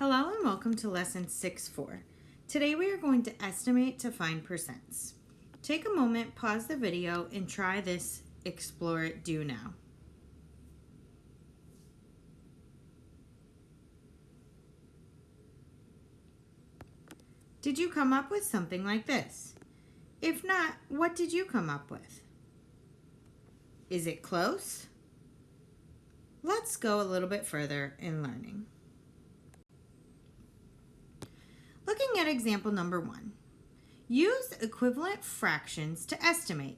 Hello and welcome to Lesson 6-4. Today we are going to estimate to find percents. Take a moment, pause the video, and try this Explore It Do Now. Did you come up with something like this? If not, what did you come up with? Is it close? Let's go a little bit further in learning. Looking at example number 1, use equivalent fractions to estimate.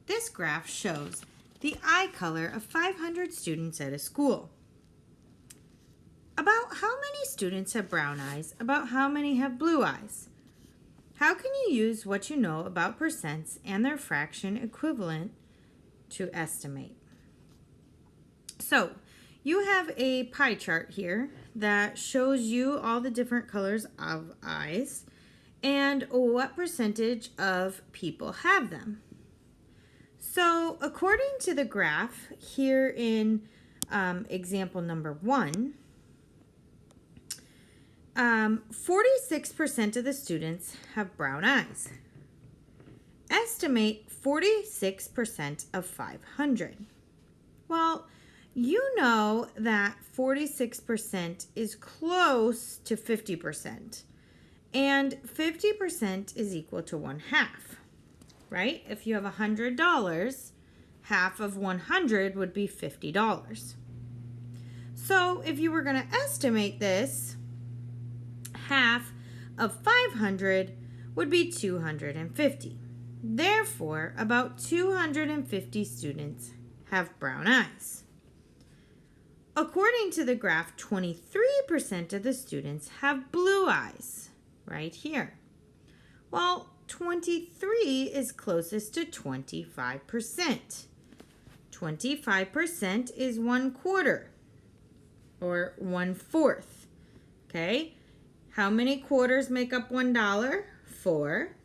This graph shows the eye color of 500 students at a school. About how many students have brown eyes? About how many have blue eyes? How can you use what you know about percents and their fraction equivalent to estimate? So, you have a pie chart here that shows you all the different colors of eyes and what percentage of people have them. So according to the graph here in example number 1, 46% of the students have brown eyes. Estimate 46% of 500. Well, you know that 46% is close to 50%, and 50% is equal to 1/2, right? If you have $100, half of 100 would be $50. So if you were going to estimate this, half of 500 would be 250. Therefore, about 250 students have brown eyes. According to the graph, 23% of the students have blue eyes, right here. Well, 23 is closest to 25%. 25% is 1/4 or 1/4, okay? How many quarters make up $1? 4.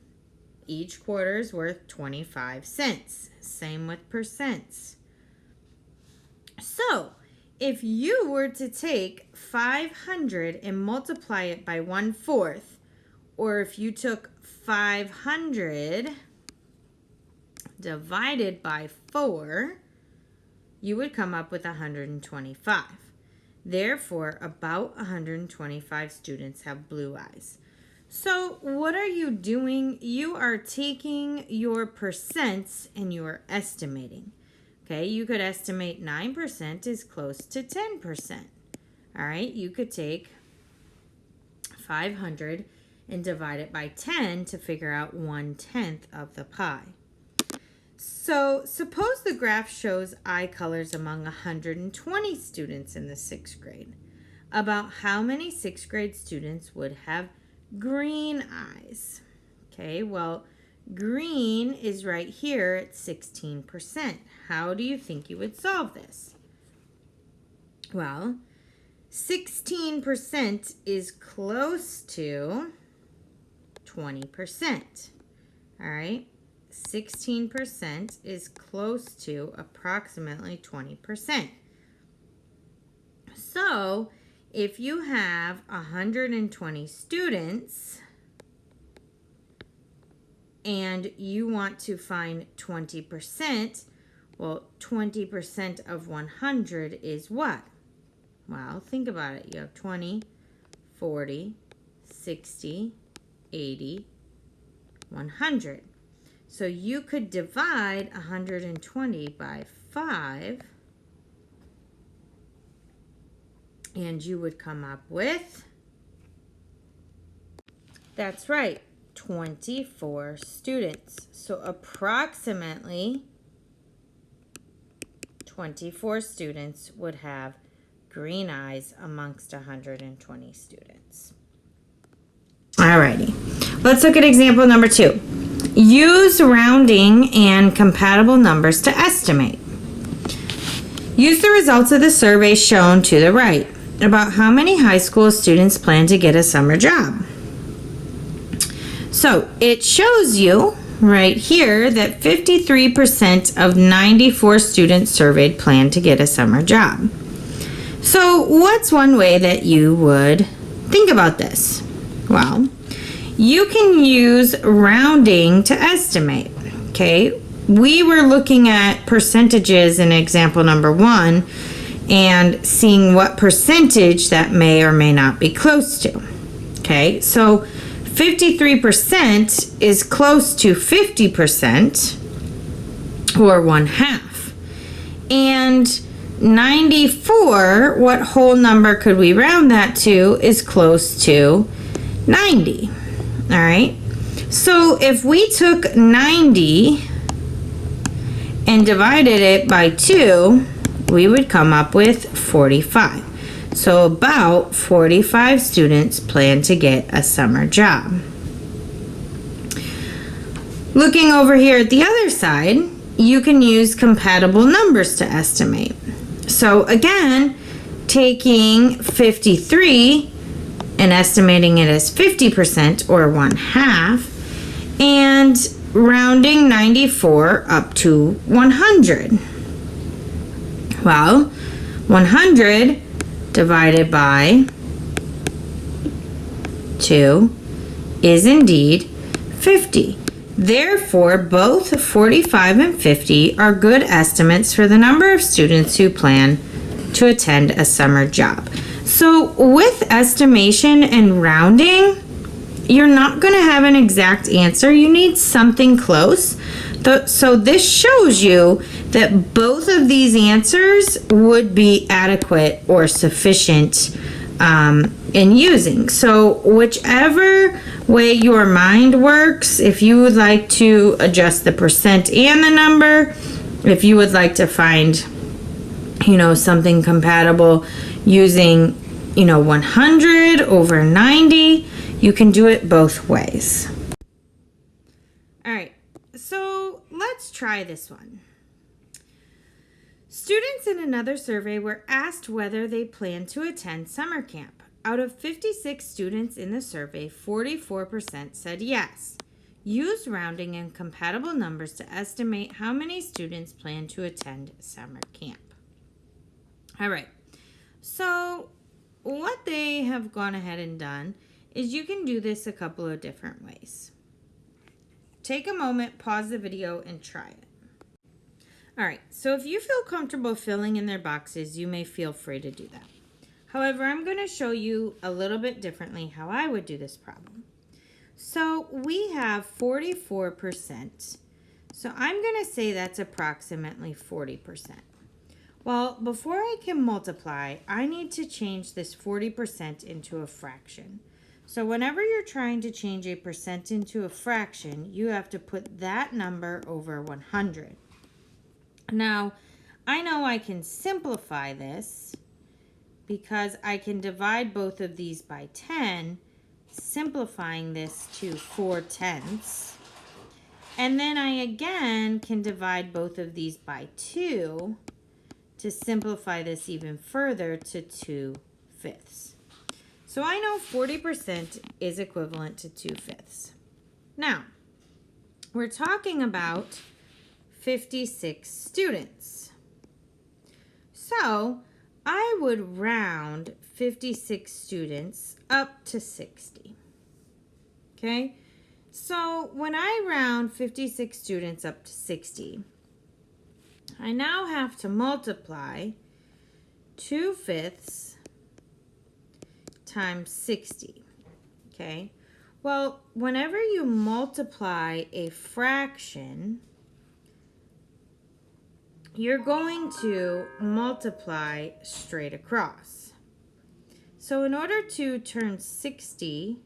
Each quarter is worth 25 cents. Same with percents. So, if you were to take 500 and multiply it by 1/4, or if you took 500 divided by 4, you would come up with 125. Therefore, about 125 students have blue eyes. So what are you doing? You are taking your percents and you are estimating. Okay, you could estimate 9% is close to 10%. All right, you could take 500 and divide it by 10 to figure out 1/10 of the pie. So suppose the graph shows eye colors among 120 students in the 6th grade. About how many 6th grade students would have green eyes? Okay, well, green is right here at 16%. How do you think you would solve this? Well, 16% is close to 20%. All right? 16% is close to approximately 20%. So, if you have 120 students and you want to find 20%, well, 20% of 100 is what? Well, think about it. You have 20, 40, 60, 80, 100. So you could divide 120 by 5, and you would come up with, that's right, 24 students. So approximately 24 students would have green eyes amongst 120 students. Alrighty, let's look at example number 2. Use rounding and compatible numbers to estimate. Use the results of the survey shown to the right about how many high school students plan to get a summer job. So it shows you right here that 53% of 94 students surveyed plan to get a summer job. So what's one way that you would think about this. Well, you can use rounding to estimate, okay? We were looking at percentages in example number 1 and seeing what percentage that may or may not be close to, okay? So 53% is close to 50%, or 1/2. And 94, what whole number could we round that to, is close to 90. All right. So if we took 90 and divided it by 2, we would come up with 45. So about 45 students plan to get a summer job. Looking over here at the other side, you can use compatible numbers to estimate. So again, taking 53 and estimating it as 50%, or 1/2, and rounding 94 up to 100. Well, 100 divided by 2 is indeed 50. Therefore, both 45 and 50 are good estimates for the number of students who plan to attend a summer job. So with estimation and rounding, you're not going to have an exact answer. You need something close. So this shows you that both of these answers would be adequate or sufficient in using. So whichever way your mind works, if you would like to adjust the percent and the number, if you would like to find, something compatible using, 100 over 90, you can do it both ways. All right, so let's try this one. Students in another survey were asked whether they plan to attend summer camp. Out of 56 students in the survey, 44% said yes. Use rounding and compatible numbers to estimate how many students plan to attend summer camp. All right, so what they have gone ahead and done is you can do this a couple of different ways. Take a moment, pause the video, and try it. All right, so if you feel comfortable filling in their boxes, you may feel free to do that. However, I'm going to show you a little bit differently how I would do this problem. So we have 44%. So I'm going to say that's approximately 40%. Well, before I can multiply, I need to change this 40% into a fraction. So whenever you're trying to change a percent into a fraction, you have to put that number over 100. Now, I know I can simplify this because I can divide both of these by 10, simplifying this to 4/10. And then I again can divide both of these by 2 to simplify this even further to 2/5. So I know 40% is equivalent to 2/5. Now, we're talking about 56 students. So I would round 56 students up to 60. Okay? So when I round 56 students up to 60, I now have to multiply 2/5 times 60. Okay? Well, whenever you multiply a fraction, you're going to multiply straight across. So in order to turn 60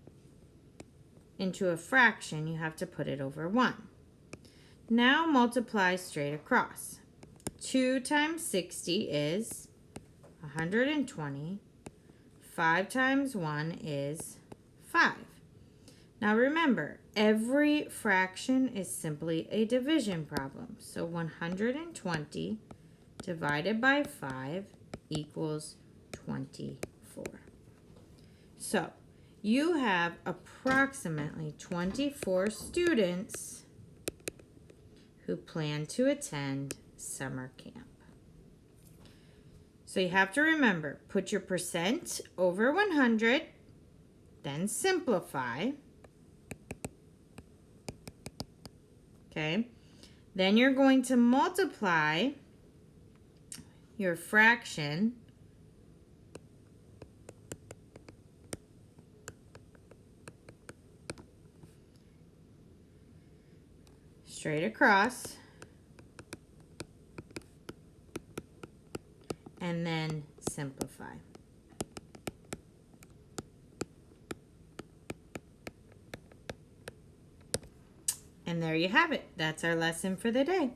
into a fraction, you have to put it over 1. Now multiply straight across. 2 times 60 is 120. 5 times 1 is 5. Now remember, every fraction is simply a division problem. So 120 divided by 5 equals 24. So you have approximately 24 students who plan to attend summer camp. So you have to remember, put your percent over 100 then simplify. Okay, then you're going to multiply your fraction straight across, and then simplify. And there you have it. That's our lesson for the day.